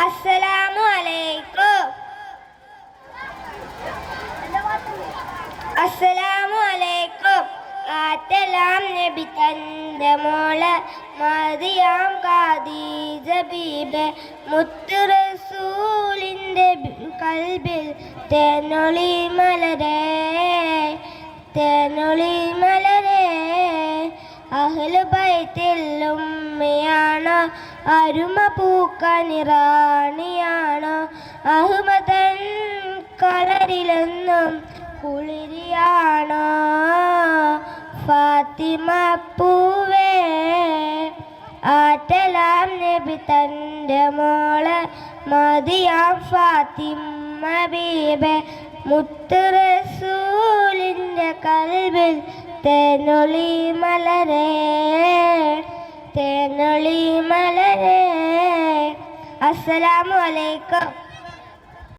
അസ്സലാമു അലൈക്കും. അസ്സലാമു അലൈക്കും. ആറ്റലാം നബി തൻ്റെ മോള് മറിയാം ഖദീജ ബീബി മുത്ത് റസൂലിൻ്റെ കൽബിൽ തേനൊളി മലരേ തേനൊളി മലരേ. അഹ്ലു ബൈത്തിൽ ഉമ്മയാണോ അരുമ പൂക്കനിറാണിയാണോ അഹ്മദൻ കളരിലെന്നും കുളിരിയാണോ ഫാത്തിമ പൂവേ. ആറ്റലാം നബി തൻ്റെ മോള് മറിയാം ഫാത്തിമ ബീബി മുത്ത് റസൂലിൻ്റെ കൽബിൽ തേനൊളി മലരേ തേനൊളി മലരേ. അസ്സലാമു അലൈക്കും.